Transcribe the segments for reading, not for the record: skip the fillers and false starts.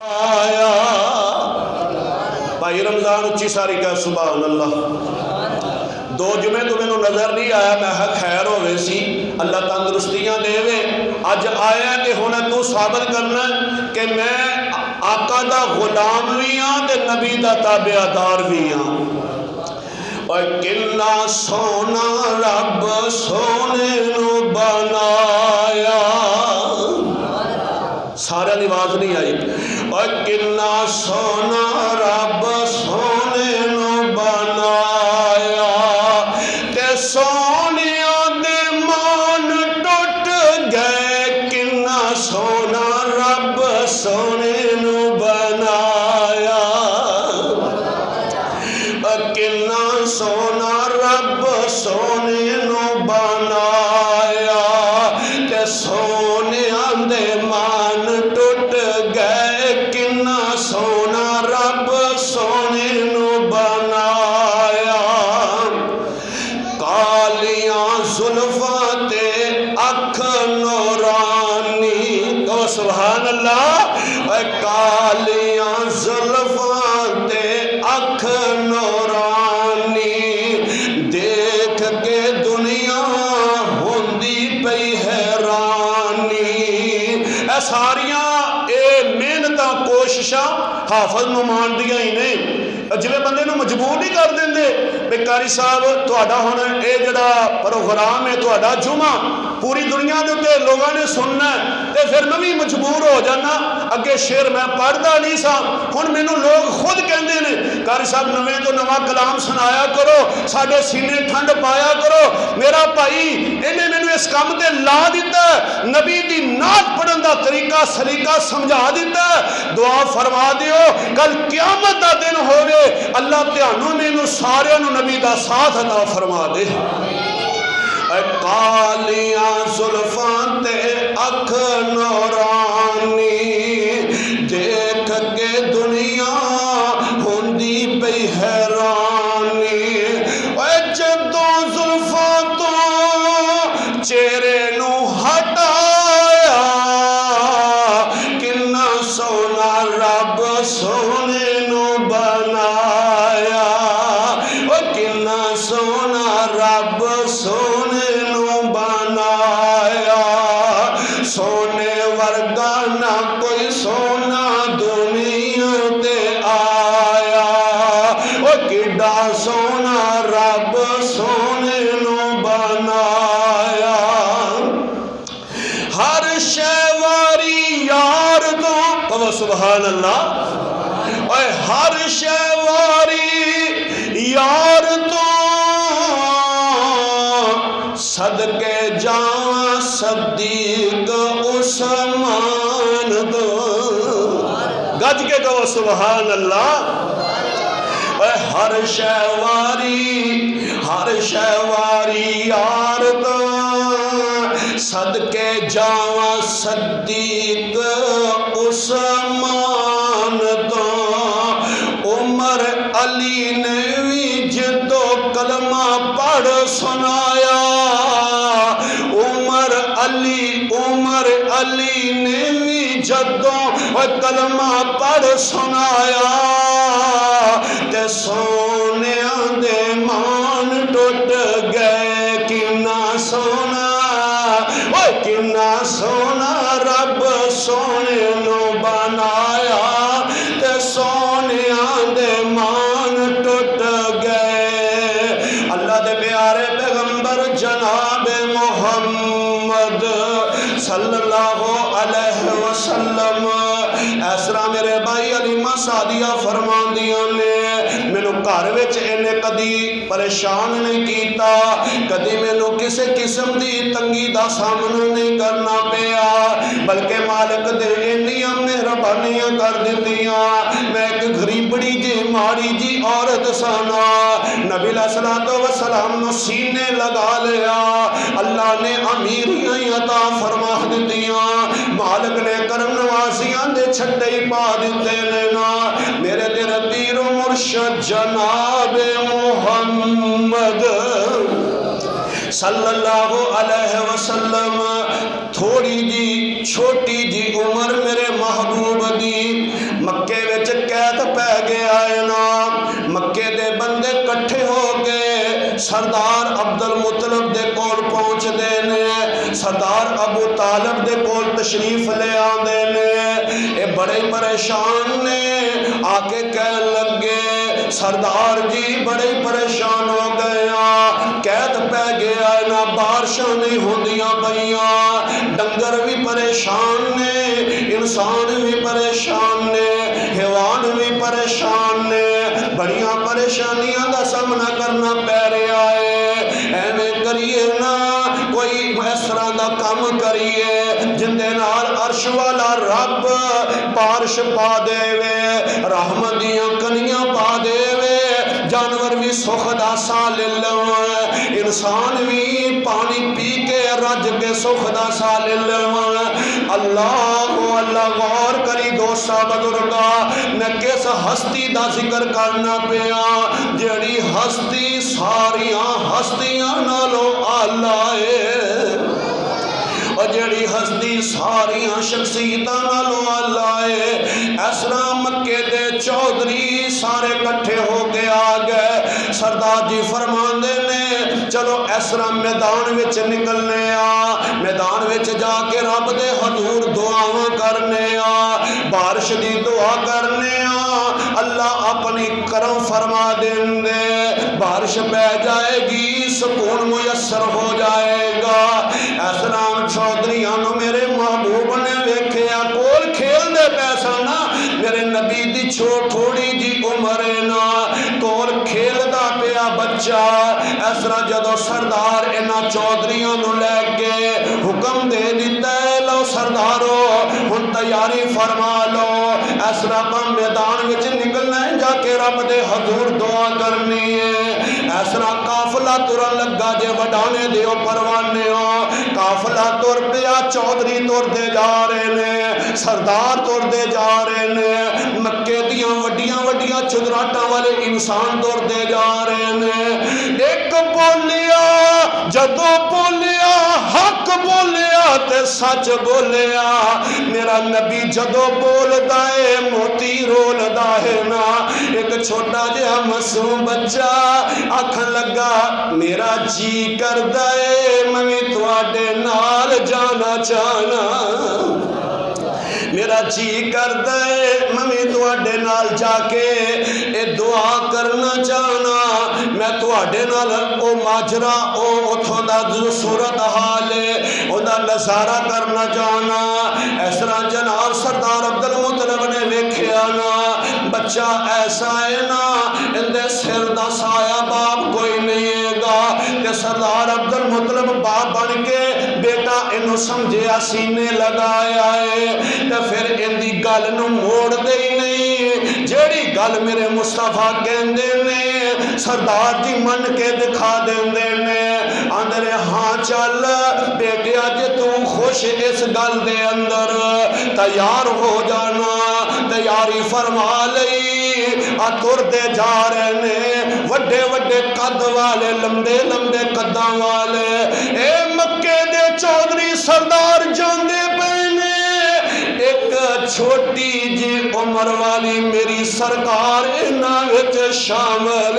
آیا بھائی رمضان اچھی ساری کا سبحان اللہ. دو جمعے تو میں نظر نہیں آیا، میں خیر ہوئے سی، اللہ تندرستیاں دے وے. اج آیا تے ہونا تو ثابت کرنا کہ میں آقا دا غلام بھی ہاں تے نبی دا تابعدار بھی ہاں. اور کنا سونا رب سونے نو بنایا، سارا آواز نہیں آئی. اور کنا سونا رب سونے نو بنایا تے سونیاں دے مان ٹوٹ گئے. کنا سونا رب سونے نو بنایا، کنا سونا رب سونے نو بنایا تے سونیاں دے مان ٹوٹ گئے. کنا سونا رب سونے نو بنایا. کالیاں زلفاں تے اکھ نورانی، تو سبحان اللہ. کالیاں زلفاں تے اکھ نورانی، دیکھ کے دنیا ہوندی پئی حیرانی. اے ساریاں محنتاں کوششاں حافظ نعمان دیاں ہی نہیں. جویں بندے نو مجبور نہیں کر دیندے بے قاری صاحب تہاڈا ہن اے جڑا پروگرام ہے تہاڈا جمعہ پوری دنیا دے تے لوگاں نے سننا ہے تے پھر میں بھی مجبور ہو جانا. اگے شعر میں پڑھدا نہیں سا، ہن مینوں لوگ خود کہندے نے قاری صاحب نویں تو نواں کلام سنایا کرو، ساڈے سینے ٹھنڈ پایا کرو. میرا بھائی انہیں مینوں اس کام تے لا دیتا ہے، نبی دی نعت پڑھن دا طریقہ سلیقہ سمجھا دیتا ہے. دعا فرما دیو کل قیامت دا دن ہوے اللہ تہانوں مینوں سارے نو نبی دا ساتھ عطا فرما دے. کالیاں زلفاں تے اکھ نورانی، دیکھ کے دنیا ہوندی پئی حیرانی. اے جدوں زلفاں تو چہرے نو ہٹایا، کنا سونا رب سونے نو بنایا. او کنا سونا رب سونے نو بنایا. سونے ورگا نہ کوئی سونا دنیا تے آیا. او کڈا سونا رب سونے نو بنایا. ہر شے واری یار تو سبحان اللہ. اے ہر شے واری یار تو صدقے جاواں صدیق عثمان تو. گج کے کہو سبحان اللہ. اے ہر شے واری یار تو صدقے جاواں صدیق عثمان تو. عمر علی نے بھی جدو کلمہ پڑھ سنایا، عمر علی نے بھی جدو کلمہ پڑھ سنایا تے سونیاں دے مان ٹوٹ گئے. کنا سونا، اوے کنا سونا رب سونے نو بنایا تے سونیاں دے مان ٹوٹ گئے. اللہ دے پیارے پیغمبر جناب محمد صلی اللہ علیہ وسلم اس طرح میرے بھائی علیمہ سعدیہ فرماندیاں نے مینوں گھر وچ انہیں کدی پریشان نہیں کیتا، کدی مینوں کسے قسم دی تنگی دا سامنا نہیں کرنا پیا، بلکہ مالک دے انیاں مہربانیاں کر دتیاں. میں ایک غریبڑی جی ماڑی جی عورت سانا، نبی علیہ السلام نو سینے لگا لیا، اللہ نے امیریاں عطا فرما دتیاں، مالک نے کرم نوازیاں دے چھٹے ہی پا دیتے لینا. میرے تیرے پیر و مرشد جناب محمد صلی اللہ علیہ وسلم تھوڑی جی چھوٹی جی عمر میرے محبوب دی پہ گیا ہے نا مکے دے بندے کٹھے ہو کے سردار عبد المطلب دے کول پہنچ دے نے سردار ابو طالب دے کول تشریف لے آندے نے اے بڑے پریشان نے آ کے کہن لگے سردار جی بڑے پریشان ہو گیا قید پہ گیا نا بارشاں نہیں ہوندیاں پئیاں ڈنگر بھی پریشان نے انسان بھی پریشان نے حیوان بھی پریشان نے بڑیاں پریشانیاں دا سامنا کرنا پہ رہا ہے ایویں کریے نا کوئی اس طرح دا کام کریے جن دے نال عرش والا رب بارش پا دے وے رحمت دیاں کنیاں پا دے وے جانور بھی سکھ دا سا لے لون انسان بھی پانی پی کے رج کے سکھ دا سا لے لون اللہ غور کری دوستا بزرگا میں کس ہستی دا ذکر کرنا پیا جڑی ہستی ساریاں ہستیاں نالو آلائے اور جڑی ہستی ساریاں شخصیتاں نالو آلائے اسرا مکے دے چودھری سارے کٹھے ہو کے آ گئے سردار جی فرماندے نے چلو اسرا میدان وچ نکلنے آ میدان وچ جا کے رب دے حضور دعاواں کرنے آ بارش دی دعا کرنے آ اللہ اپنی کرم فرما دیں دے بارش پہ جائے گی سکون میسر ہو جائے گا اسرام چودھریاں نو میرے محبوب نے ویکھیا کول کھیل دے پیسا نا میرے نبی دی تھوڑی جی عمر نا کول کھیل دا پیا بچہ اسرا جدو سردار انہاں چودھریاں نو لے کے حکم دے دیتا ہے لو سردارو ہن تیاری فرما لو اسرا پا میدان وچ نکلنا ہے جا کے رب دے حضور دعا کرنی ہے اسرا قافلہ ترن لگا جے وڈانے دیو پروانے ہو قافلہ تر پیا چودھری تر دے جا رہے نے سردار تر دے جا رہے نے مکے دیاں وڈیاں چدراٹاں والے انسان تر دے جا رہے نے ایک بولیا جدو بولیا حق بولیا تے سچ بولیا میرا نبی جدو بول دائے موتی رول دائے نا ایک چھوٹا جہا معصوم بچہ آکھن لگا میرا جی کر دائے میں تواڈے نال جانا چاہنا میرا جی کر دے میں تواڈے نال جا کے اے دعا کرنا چاہنا میں تواڈے نال او ماجرا او اتھوں دا جو صورت حال ہے او دا نظارہ کرنا چاہنا اس طرح جناب سردار عبد المطلب نے ویکھیا نا بچہ ایسا ہے نا اندے سر دا سایہ باپ کوئی نہیں ہے گا کہ سردار عبد المطلب باپ بن کے بیٹا انہوں سمجھے سینے لگایا ہے کہ پھر اندی گل نو موڑ دے نہیں جیڑی گل میرے مصطفیٰ کہندے نے سردار جی من کے دکھا دیندے نے اندر ہاں چل بیٹیا جے تو خوش اس گل دے اندر تیار ہو جانا تیاری فرما لئی اتر دے جا رہے نے وڈے قد والے لمبے قداں والے اے مکے دے چودھری سردار جاندے پہنے ایک چھوٹی جی عمر والی میری سرکار انہاں وچ شامل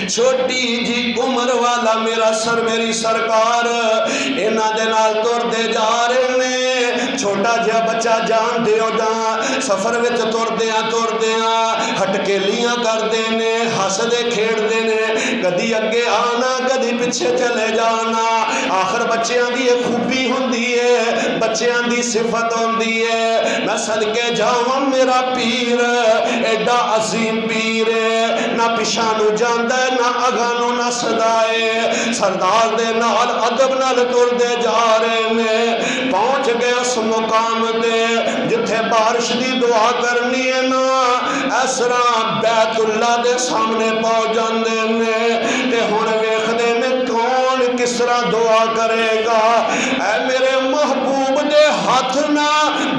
چھوٹی جی عمر والا میری سرکار انہاں دے نال تر دے جا رہے نے چھوٹا جہا بچہ جان دیو جان سفر وچ تر دیاں ہٹکیلیاں کر دینے ہس دے کھیڑ دینے کدی اگے آنا کدی پیچھے چلے جانا آخر بچیاں دی ایک خوبی ہوندی ہے بچیاں دی صفت ہوندی ہے میں صدقے جاواں میرا پیر ایڈا عظیم پیر ہے نہ پیشانو جاندا ہے نہ اگانو نہ صدائے سردار دے نال ادب نال تر دے جا رہے نے پہنچ گئے اس مقام دے جتھے بارش دی دعا کرنی ہے نا اسرا بیت اللہ دے سامنے پہنچ جاندے نے تے ہن ویکھدے نے کون کس طرح دعا کرے گا اے میرے محبوب دے ہاتھ نا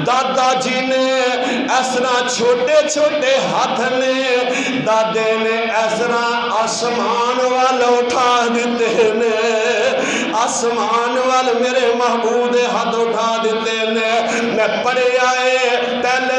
دادا جی نے اسرا چھوٹے ہاتھ نے دادے نے اسرا آسمان وال اٹھا دیتے نے آسمان وال میرے محبوب دے ہاتھ اٹھا دیتے نے میں پڑے آئے پہلے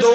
2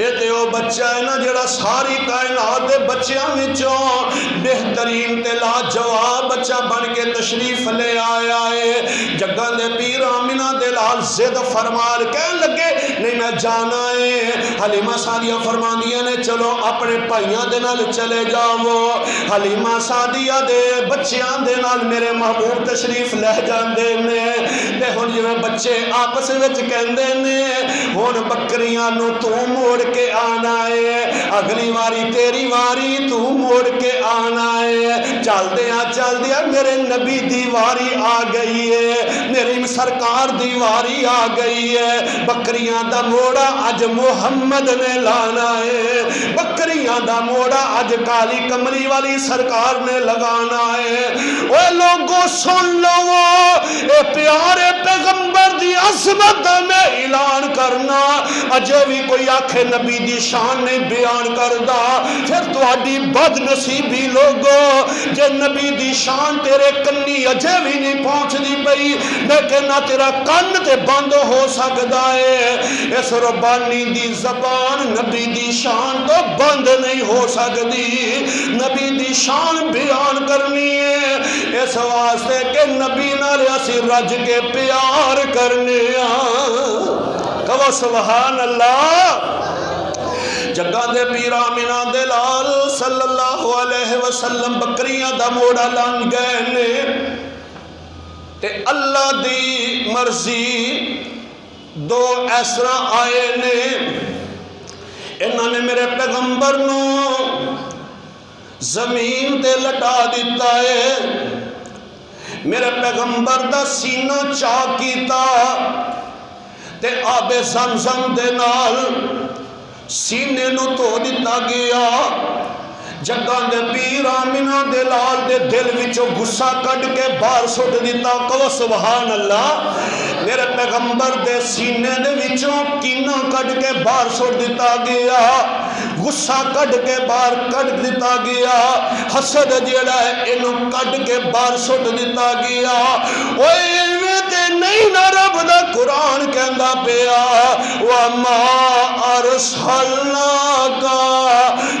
یہ تے وہ بچہ ہے نا جڑا ساری کائنات دے بچیاں وچوں بہترین تے لاجواب بچہ بن کے تشریف لے آیا ہے۔ جگہ دے پیر آمنہ دے لال زد فرمان کہنے لگے نہیں میں جانا ہے۔ حلیمہ سعدیہ فرماندیاں نے چلو اپنے بھائیاں دے نال چلے جاؤ۔ حلیمہ سعدیہ دے بچیاں دے نال میرے محبوب تشریف لے جاندے نے تے ہن جویں بچے آپس وچ کہندے نے ہن بکریاں نو تو موڑ کے آنا ہے، اگلی واری تیری واری تو موڑ کے آنا ہے۔ چل دیا میرے نبی دی واری آ گئی ہے، میری سرکار دی واری آ گئی ہے۔ بکریاں دا موڑا اج محمد نے لانا ہے، بکریاں دا موڑا اج کالی کملی والی سرکار نے لگانا ہے۔ اے لوگوں سن لو اے پیارے پیغمبر دی عظمت میں اعلان کرنا، اجے بھی کوئی آکھے نبی دی شان نہیں بیان کردا پھر تہاڈی بد نصیبی لوگو جے نبی دی شان تیرے کنی اجے بھی نہیں پہنچ دی پئی لیکن نہ تیرا کن تے بند ہو سکدا ہے۔ اس ربانی دی زبان نبی دی شان تو بند نہیں ہو سکتی، نبی دی شان بیان کرنی ہے اس واسطے کہ نبی نال اسی رج کے پیار کرنے کہو سبحان اللہ۔ جگہ دے پیر آمنہ دے لال صلی اللہ علیہ وسلم بکریاں دا موڑا لان گئے نے تے اللہ دی مرضی دو ایسرا آئے نے، انہوں نے میرے پیغمبر نو زمین تے لٹا دیتا ہے، میرے پیغمبر دا سینہ چاک کیتا تے آب زمزم دے نال سینے نو تو دیتا گیا۔ جگہ دے پیر آمنہ دے لال دے دل وچوں غصہ کٹ کے باہر سٹ دیتا کہو سبحان اللہ۔ میرے پیغمبر دے سینے دے وچوں کینہ کٹ کے باہر سٹ دیتا گیا، غصہ کٹ کے باہر کٹ دیتا گیا، حسد جیڑا ہے انہوں کٹ کے باہر سٹ دیتا گیا۔ اوے تے نہیں نہ رب دا قرآن کہندا پیا وَمَا أَرْسَلْنَاكَ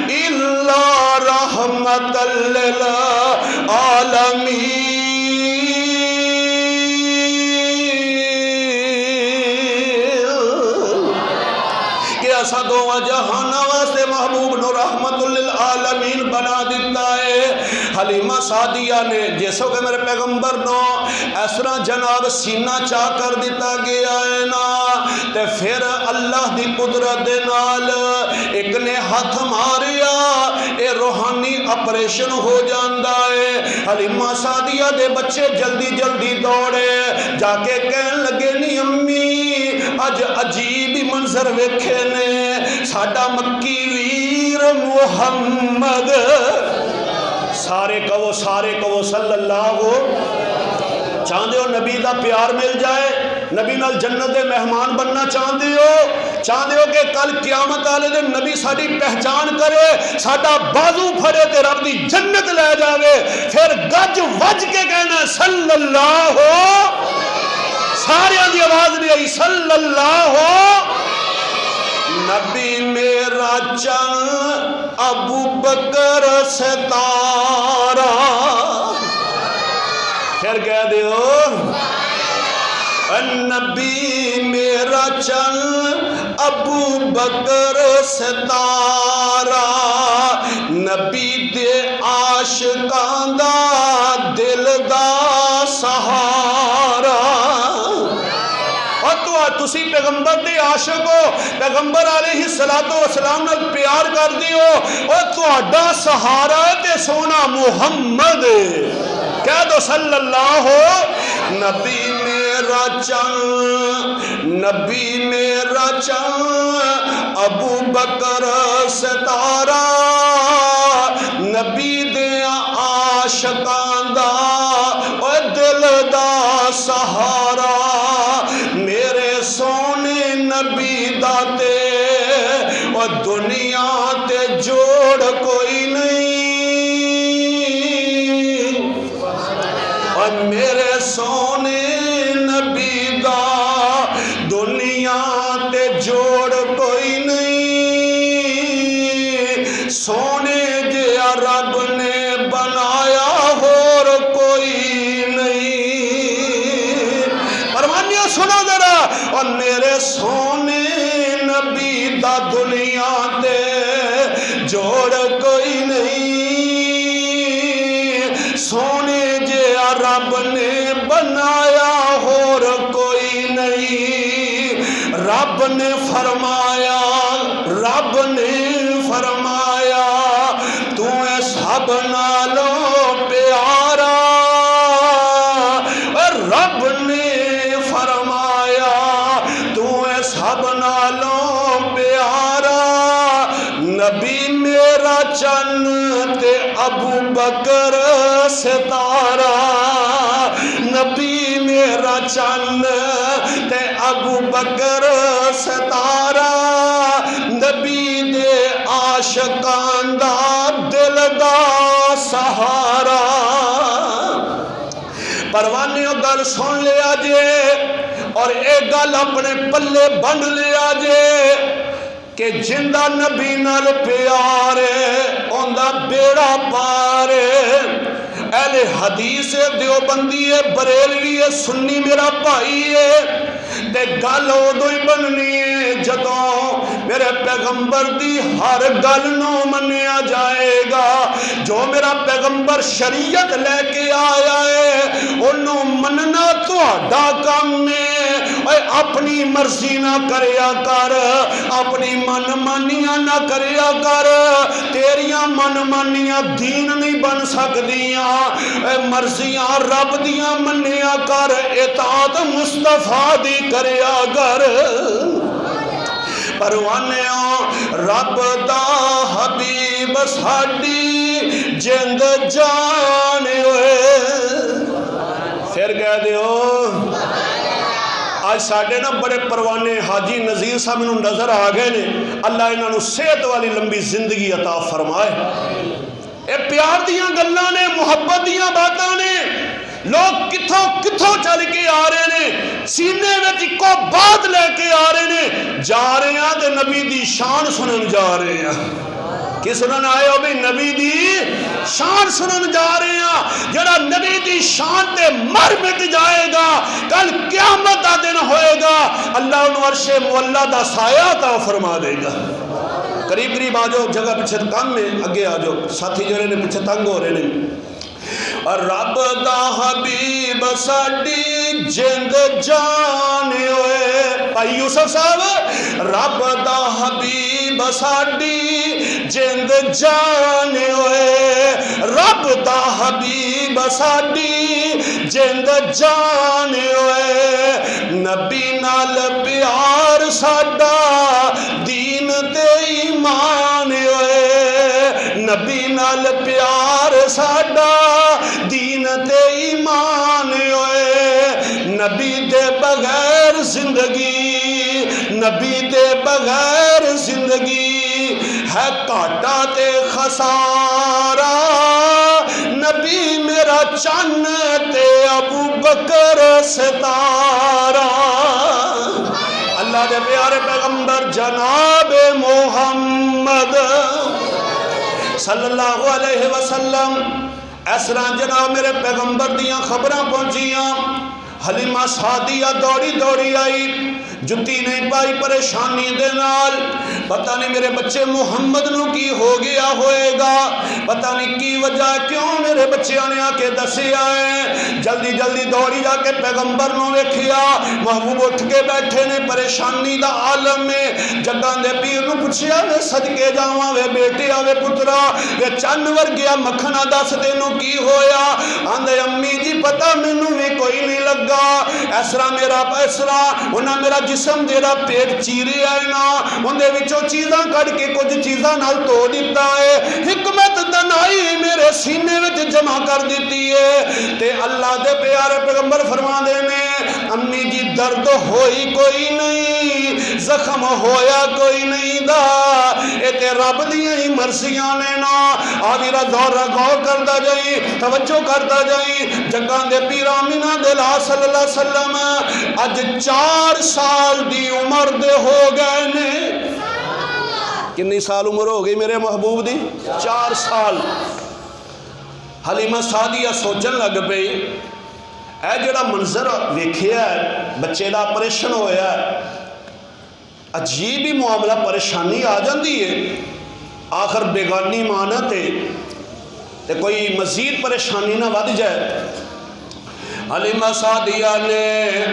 إِلَّا رَحْمَةً لِلْعَالَمِينَ۔ کہ ایسا دو جہان واسطے محبوب نو رحمت للعالمین بنا دیتا ہے۔ حلیمہ سعدیہ نے جیسو کہ میرے پیغمبر نو اس طرح جناب سینہ چاہ کر دیتا گیا ہے نا تے پھر اللہ دی قدرت دے نال ایک نے ہاتھ ماریا اے روحانی اپریشن ہو جاندہ ہے۔ حلیمہ سعدیہ دے بچے جلدی جلدی دوڑے جا کے کہن لگے نی امی اج عجیب منظر ویکھے نے ساڈا مکی ویر محمد سارے کہو صلی اللہ چاہندے ہو نبی دا پیار مل جائے، نبی نال جنت دے مہمان بننا چاہندے ہو کہ کل قیامت والے دن نبی ساری پہچان کرے ساڈا بازو پھڑے تے رب دی جنت لے جاوے پھر گج وج کے کہنا صلی اللہ سارے دی آواز نہیں آئی صلی اللہ نبی میرا چن ابو بکر ستارہ پھر کہہ دیو نبی میرا چن ابو بکر ستارہ نبی دے عاشقاں دا دل دا سہارا۔ تسی پیغمبر دے عاشق ہو، پیغمبر علیہ السلام نال پیار کر دیو اور تہاڈا سہارا تے سونا محمد کہہ دو صلی اللہ نبی میرا چن ابو بکر ستارہ نبی دے عاشقاں دا اور دل دا سہارا میرے سونے نبی داتے اور دنیا تے جوڑ کوئی نہیں اور میرے سونے نبی دا دنیا تے جوڑ کوئی نہیں اور میرے سونے نبی دا دنیا تے جوڑ کوئی نہیں، سونے جیا رب نے بنایا اور کوئی نہیں۔ رب نے فرمایا تو اے سب نالوں پیارا، رب نے فرمایا تو اے سب نالوں پیارا، نبی میرا چن تے ابو بکر ستارہ، نبی میرا چن تے ابو بکر ستارہ، نبی دے عاشقاں دا دل دا سہارا۔ پروانیوں گل سن لیا جے اور ایک گل اپنے پلے بند لیا جے کہ جندہ نبی نال پیارے اوندا بیڑا پارے۔ اہل حدیث دیوبندی بریلوی سنی میرا بھائی ہے، تے گل ادو ہی بننی ہے جدوں میرے پیغمبر دی ہر گل نو منیا جائے گا۔ جو میرا پیغمبر شریعت لے کے آیا ہے انہوں مننا تہاڈا کام ہے۔ اے اپنی مرضی نہ کریا کر، اپنی من مانیاں نہ کریا کر، تیریاں من مانیاں دین نہیں بن سکدیاں۔ اے مرضیاں رب دیاں منیا کر، اطاعت مصطفیٰ دی کریا کر۔ پروانیاں رب دا حبیب ساڈی جند جان ہوئے، پھر کہہ دیو آج ساڈے نا بڑے پروانے حاجی نذیر صاحب انہوں نظر آ گئے نے، اللہ انہوں صحت والی لمبی زندگی عطا فرمائے۔ اے پیار دیاں گلاں نے، محبت دیاں باتاں نے، لوگ کتھوں چل کے آ رہے نے، سینے وچ کو بات لے کے آ رہے نے، جا رہے ہیں تے نبی دی شان سنن جا رہے ہیں۔ کی سنن آئے ہو بھی نبی دی شان سنن جا رہے ہیں، جڑا نبی دی شان تے مر مٹ جائے گا، کل قیامت دا دن ہوئے گا، اللہ انہوں عرش مولا دا سایہ عطا فرما دے گا۔ قریب قریب آ جاؤ، جگہ پیچھے کم میں اگے آ جاؤ، ساتھی جڑے نے پیچھے تنگ ہو رہے نے۔ اور رب دا حبیب ساڈی جند جان ہوئے، بھائی یوسف صاحب، رب دا حبیب ساڈی جند جان ہوئے، رب دا حبیب ساڈی جند جان ہوئے، نبی نال پیار ساڈا دین تے ایمان ہوئے، نبی نال پیار ساڈا دین تے ایمان ہوئے، نبی دے بغیر زندگی، نبی دے بغیر زندگی ہے کاٹا تے خسارہ، نبی میرا چن تے ابو بکر ستارہ۔ اللہ دے پیارے پیغمبر جناب محمد صلی اللہ علیہ وسلم اس طرح جناب میرے پیغمبر دیاں خبراں پہنچیاں، حلیمہ سعدیہ دوڑی دوڑی آئی، جتی نہیں پائی پریشانی دے نال، پتہ نہیں میرے بچے محمد نو کی ہو گیا ہوئے گا، پتہ نہیں کی وجہ کیوں میرے بچے آنے آ کے دسے آئے، جلدی جلدی دوڑی جا کے پیغمبر نو ویکھیا، محبوب اٹھ کے بیٹھے نے پریشانی دا عالم میں، جگاں دے پیر نو پوچھیا وے صدقے جاواں وے بیٹے آوے پترا وے چن ورگیا مکھنا دس تینو کی ہویا، آندے امی جی پتہ مینوں بھی کوئی نہیں لگا، ایسرا میرا پیسرا انہاں میرا جسم دیرا پیٹ چیرے آئے نا، اندے وچوں چیزاں کڑ کے کچھ چیزاں نال تو دیتا ہے، حکمت دنائی میرے سینے وچ جمع کر دیتی ہے، تے اللہ دے پیارے پیغمبر فرما دے نے امی جی درد ہوئی کوئی نہیں، زخم ہویا کوئی نہیں دا، اے تے رب دیاں ہی مرضیاں نے نا، آدھیرہ دورہ غور کردہ جائیں، توجہ کردہ جائیں، جگاں دے پیر آمینہ دلہ صلی اللہ علیہ وسلم اج 4 سال دی عمر دے ہو گئے نے، کنی سال عمر ہو گئی میرے محبوب دی؟ 4 سال۔ حلیمہ سعدیہ سوچن لگ پئی، اے جڑا منظر ویکھیا ہے بچے دا آپریشن ہویا ہے، عجیب ہی معاملہ، پریشانی آ جاندی ہے، آخر بیگانی ماں نہ تے کوئی مزید پریشانی نہ ود جائے۔ حلیمہ سعدیہ نے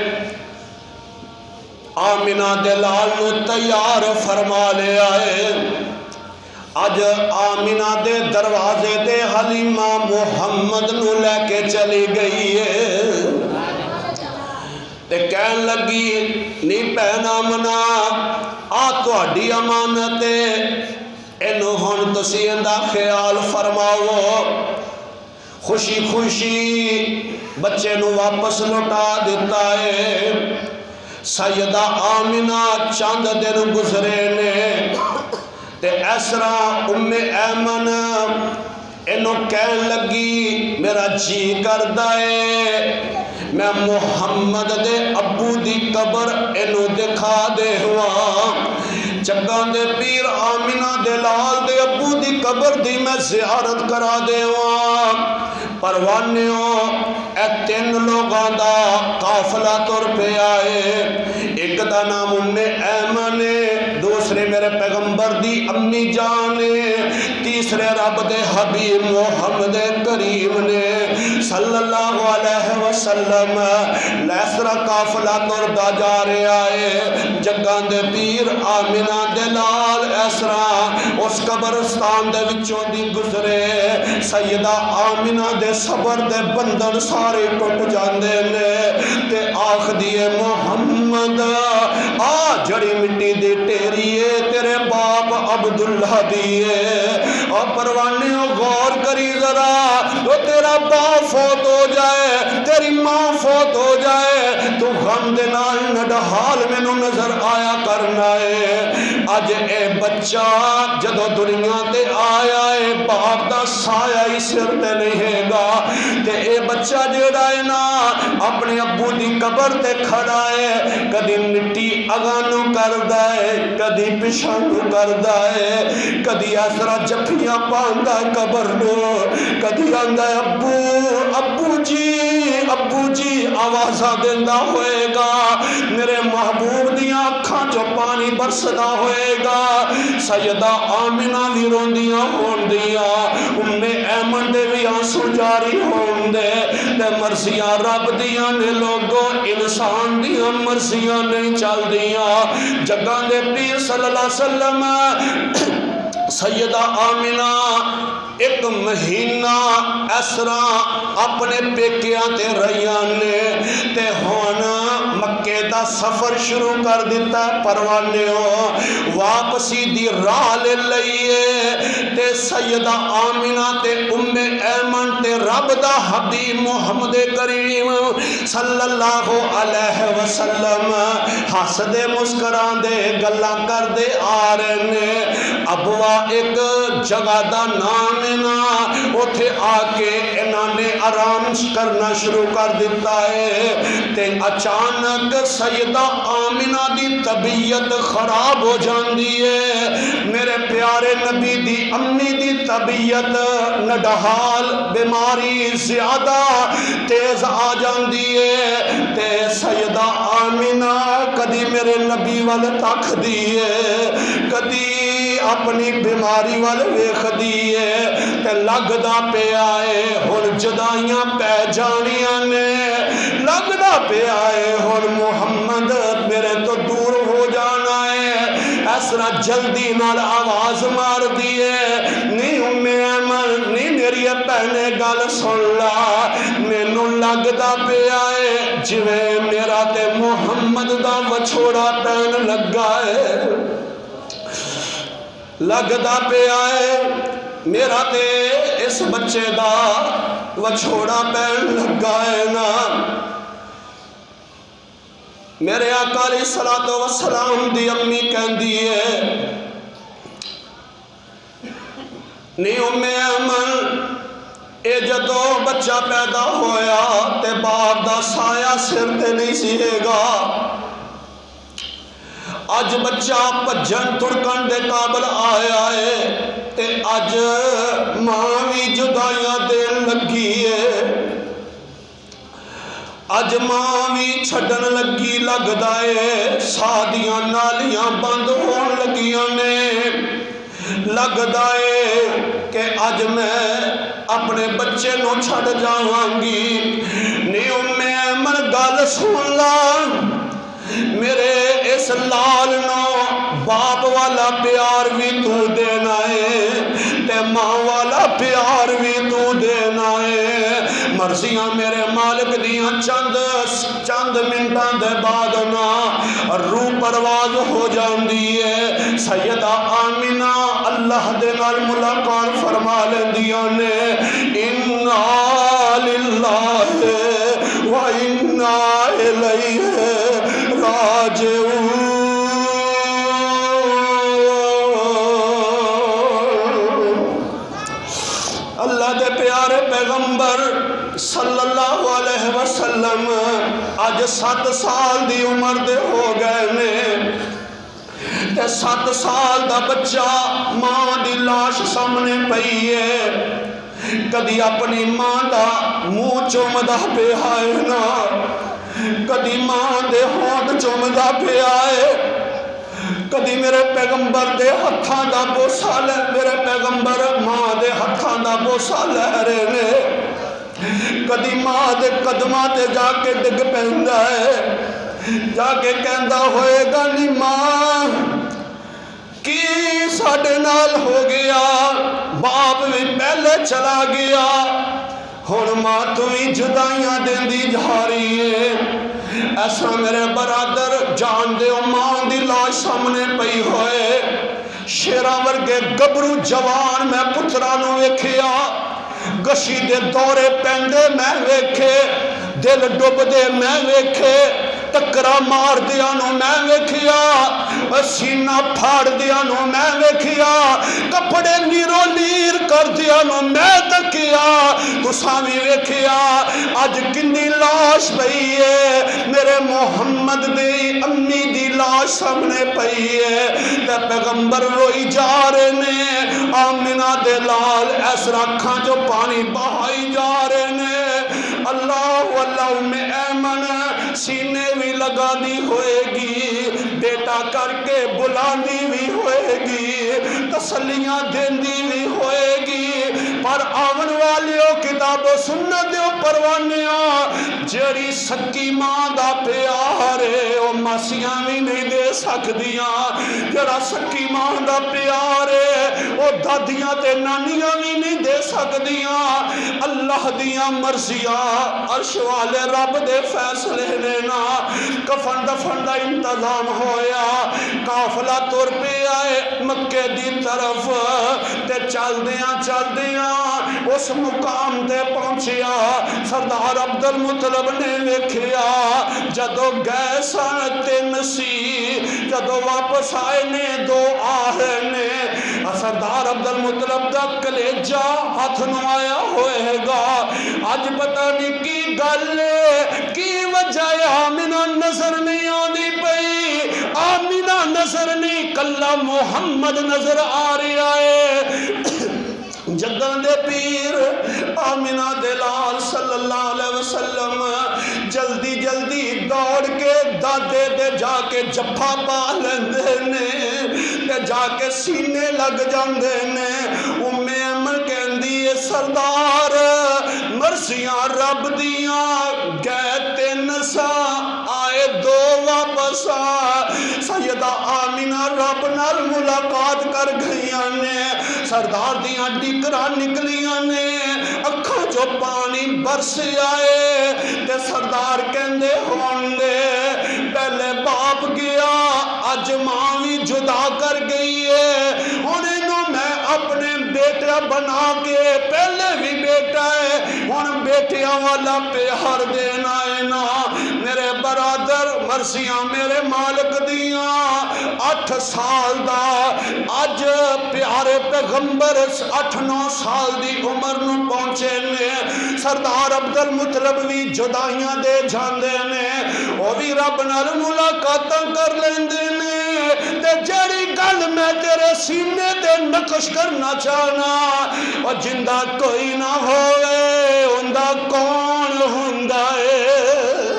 آمنہ دے لال نو تیار فرما لے آئے۔ اج آمنہ دے دروازے تے حلیمہ محمد نو لے کے چلی گئی ہے تے کہن لگی نی بہن آمنہ آ تہاڈی امانت ہے، اینو ہن تسی ایندا خیال فرماؤ۔ خوشی خوشی بچے نو واپس لوٹا دیتا ہے۔ سیدہ آمنہ چند دن گزرے نے تے ایسرا ام ایمن اینو کہن لگی میرا جی کردہ ہے میں محمد دے ابو دی قبر اینو دکھا دے ہوا، چگان دے پیر آمنہ دے لال دے ابو دی قبر دی میں زیارت کرا دے ہوا۔ پروانیوں اے 3 لوگاں دا قافلہ تر پہ آئے، ایک دا نام ام ایمن، دوسرے میرے پیغمبر دی امی جان، تیسرے رب دے حبیب محمد کریم نے صلی اللہ علیہ وسلم۔ لیسرا قافلہ تر دا جا رہے آئے، جگان دے پیر آمنہ دے لال ایسرا اس قبرستان دے وچوں دی گزرے، سیدہ آمنہ دے صبر دے بندن سارے ٹوٹ جاندے نے تے آخ دیے محمد آ جڑی مٹی دی ٹیریے تیرے باپ عبداللہ دیے۔ اور پروانیوں غور کری ذرا، تو تیرا باپ فوت ہو جائے، تیری ماں فوت ہو جائے، تو غم دے نال نڈہال میں نو نظر آیا کرنا ہے۔ اج اے بچہ جدو دنیا تے آیا ہے باپ دا سایہ ہی سر تے نہیں ہے گا، تے اے بچہ جیڑا ہے نا اپنے ابو دی قبر تے کھڑا ہے، کدی مٹی اگانو کردہ ہے، کدی پشانو کردہ ہے، کدی ایسرا جپیاں پاندہ قبر نو، کدی آندہ ابو ابو جی آوازہ دیندہ ہوئے گا، میرے محبوب دیاں اکھاں جو پانی برسدہ ہوئے گا۔ سیدہ آمنہ بھی روندیاں ہوندیاں، ام ایمن دے بھی آنسو جاری ہوندے، تے مرضیاں رب دیاں نے لوگوں انسان دیاں مرضیاں نہیں چل دیاں۔ جگان دے پیر صلی اللہ علیہ وسلم سیدہ آمنہ 1 مہینہ ایسرا اپنے پیکیاں تے ریان نے تے ہون مکے دا سفر شروع کر دیتا ہے۔ پروانیوں واپسی دی راہ لے لئیے تے سیدہ آمنہ تے ام ایمن تے رب دا حبیب محمد کریم صلی اللہ علیہ وسلم ہس دے مسکران دے گلا کر دے آ رہے نے۔ ابوا ایک جگہ دا نام نا اتھے آکے انہوں نے آرام کرنا شروع کر دیتا ہے تے اچانک سیدہ آمنہ دی طبیعت خراب ہو جاندی ہے۔ میرے پیارے نبی دی امی دی طبیعت نڈہال بیماری زیادہ تیز آ جاندی ہے تے سیدہ آمنہ کدی میرے نبی وال تک دیئے، کدی اپنی بیماری وال ویکھ دیئے تے لگدا پہ آئے ہن جدائیاں پہ جانیاں نے، لگدا پہ آئے ہن محمد میرے تو دور ہو جانا ہے۔ ایسرا جلدی نال آواز مار دیئے نی ام ایمن نی میری پہنے گل سن لا، مینو لگدا پہ آئے جویں میرا تے محمد دا وچھوڑا پہن لگا ہے، لگدا پہ آئے میرا تے اس بچے دا وچھوڑا پہن لگا ہے نا۔ میرے آقا علیہ السلام دی امی کہندی ہے نی ام ایمن اے جدو بچہ پیدا ہویا تے باپ دا سایہ سر تے نہیں سیے گا، اج بچہ پجن تڑکن دے قابل آیا ہے تے اج ماں بھی جدائیاں دین لگی ہے۔ اج ماں بھی چھڈن لگی لگدا ہے سادیاں نالیاں بند ہون لگیاں نے لگدا ہے کہ اج میں اپنے بچے نو چھڈ جاواں گی نہیں ام ایمن گل سن لا میرے اس لال نو باپ والا پیار بھی تو دینا ہے تے ماں والا پیار بھی تو دینا ہے مرضیاں میرے مالک دیاں چند منٹاں دے بعد نا روح پرواز ہو جاندی ہے سیدہ آمینہ اللہ دے نال ملاقات فرما لیندیاں نے انا للہ و انا الیہ راجعون اللہ دے پیارے پیغمبر صلی اللہ علیہ وسلم آج 7 سال دی عمر دے ہو گئے نے تے 7 سال دا بچہ ماں دی لاش سامنے پئی ہے کدی اپنی ماں دا منہ چومدا پیا ہے نا کدی ماں دے ہونٹ چومدا پیا ہے کدی میرے پیغمبر دے ہتھاں دا بوسا لے میرے پیغمبر ماں دے ہتھاں دا بوسا لے رہے نے کدی ماں دے قدماں تے جا کے ڈگ پیندا ہے جا کے کہندا ہوئے گا نی ماں کی ساڈے نال ہو گیا باپ بھی پہلے چلا گیا ہن ماں تو ہی جدائیاں دیندی جا رہی ہے ایسا میرے برادر جان دے ماں دی لاش سامنے پئی ہوئے شیراں ورگے گبرو جوان میں پترانو ویکھیا گشی دے دورے پیندے میں ویکھے دل ڈب دے میں ویکھے ٹکرا مار دیا نو میں ویکھیا سینہ پھاڑ دیا نو میں ویکھیا کپڑے نیرو نیر کر دیا نو میں تکیا تو سامی ویکھیا آج کنی لاش پئی ہے میرے محمد دی امی دی لاش سامنے پئی ہے تے پیغمبر روئی جا رہے نے آمنہ دے لال ایس رکھاں جو پانی بہائی جا رہے نے اللہ اللہ میں ایمن سینے بھی لگا دی ہوئے گی بیٹا کر کے بلانی بھی ہوئے گی تسلیاں دیندی بھی ہوئے گی پر آون والیوں کتاب و سنت دیو پروانیاں جیڑی سکی ماں دا پیار ہے او ماسیاں بھی نہیں دے سکدیاں جیڑا سکی ماں دا پیار ہے او دادیاں تے نانیاں بھی نہیں دے سکدیاں اللہ دیاں مرضیاں عرش والے رب دے فیصلے لینا کفن دفن دا انتظام ہویا قافلہ تر پہ آئے مکے دی طرف تے چل دیاں اس مقام تے پہنچیا سردار عبدالمطلب نے ویکھیا جدو گئے سن 3 سی جدو واپس آئے نے 2 آئے نے سردار عبدالمطلب دا کلیجہ ہاتھ نو آیا ہوئے گا آج پتہ نہیں کی گل کی وجہ آمینہ نظر نہیں آنی پئی آمینہ نظر نہیں کلا محمد نظر آ رہا ہے جگن دے پیر آمینہ دلال صلی اللہ علیہ وسلم جلدی دوڑ کے دادے دے جا کے جپا پا لیندے نے تے جا کے سینے لگ جاندے نے ام ایمن کہندی ہے سردار مرضیاں رب دیاں گئے 3 سا آئے 2 واپس سیدہ آمینہ رب نال ملاقات کر گئیاں نے سردار دیاں ڈکرا نکلیاں نے اکھاں جو پانی برس آئے تے سردار کہندے ہوندے پہلے باپ گیا اج ماں بھی جدا کر گئی ہے انہوں میں اپنے بیٹا بنا کے پہلے بھی بیٹا ہے ان بیٹیاں والا پیار دینا ہے نا میرے برادر مرضیاں میرے مالک دیاں 8 سال دا اج پیارے پیغمبر 8-9 سال دی عمر نو پہنچے نے سردار عبدالمطلب بھی جدائیاں دے جاندے نے وہ بھی رب نال ملاقاتاں کر لیندے نے تے جڑی گل میں تیرے سینے تے نقش کرنا چاہنا اور جندہ کوئی نہ ہوئے اندہ کون ہوندا ہے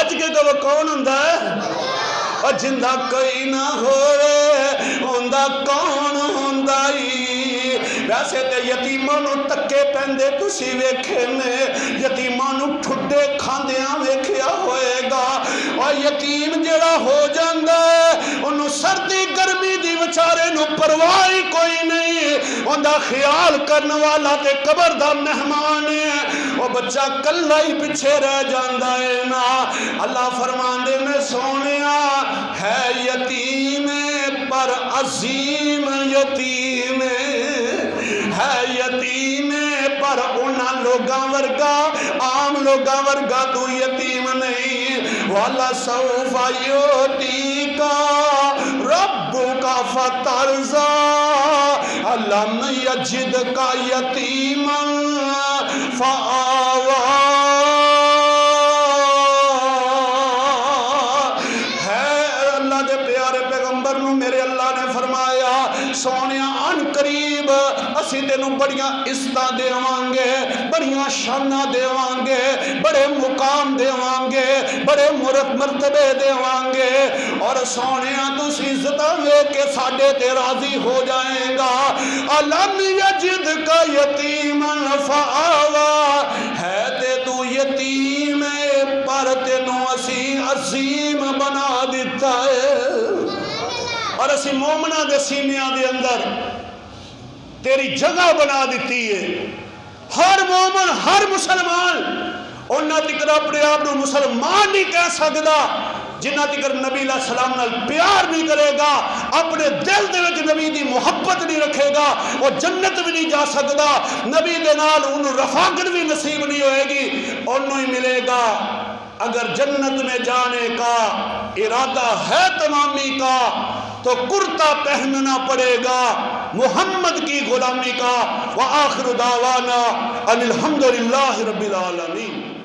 گج کے کہ وہ کون ہوندا ہے؟ اور جندہ کوئی نہ ہوئے ہوندا کون ہوندا ہی۔ ویسے تے یتیماں نو تکے پیندے تسی ویکھے نے، یتیماں نو ٹھڈے کھاندیاں ویکھیا ہوئے گا، اور یتیم جڑا ہو جاندا ہے انہوں سردی گرمی دی وچارے نو پرواہ کوئی نہیں، اوندا خیال کرن والا تے قبر دا مہمان ہے، وہ بچہ کلا ہی پیچھے رہ جاندا ہے نا۔ اللہ فرماندے نے سونیا ہے یتیم پر عظیم یتیم ہے، یتیم پر انہاں لوگاں ورگا عام لوگاں ورگا تو یتیم نہیں۔ والا سوف یوتیک ربک فترضی الم یجدک یتیما فآوی۔ میرے اللہ نے فرمایا سونیا ان قریب اسی تینوں بڑیاں عزتاں دیواں گے، بڑیاں شاناں دیواں گے، بڑے مقام دیواں گے، بڑے مرتبے دیواں گے، اور سونیا تسی عزتاں ویکھ کے ساڈے تے راضی ہو جائیں گا۔ الم یجدک یتیما فآوی، ہے تے تو یتیم پر تینوں اسی عظیم بنا دیتا ہے، اور اسی مومنہ دے سینیاں دے اندر تیری جگہ بنا دیتی ہے۔ ہر مومن ہر مسلمان انہاں تکر اپنے آپ نو مسلمان نہیں کہہ سکدا جنہ تکر نبی علیہ السلام نال پیار نہیں کرے گا، اپنے دل دے وچ نبی دی محبت نہیں رکھے گا، وہ جنت بھی نہیں جا سکدا، نبی دے نال انہوں رفاقت بھی نصیب نہیں ہوئے گی، انہوں ہی ملے گا۔ اگر جنت میں جانے کا ارادہ ہے تمامی کا تو کرتا پہننا پڑے گا محمد کی غلامی کا۔ وآخر دعوانا ان الحمدللہ رب العالمین۔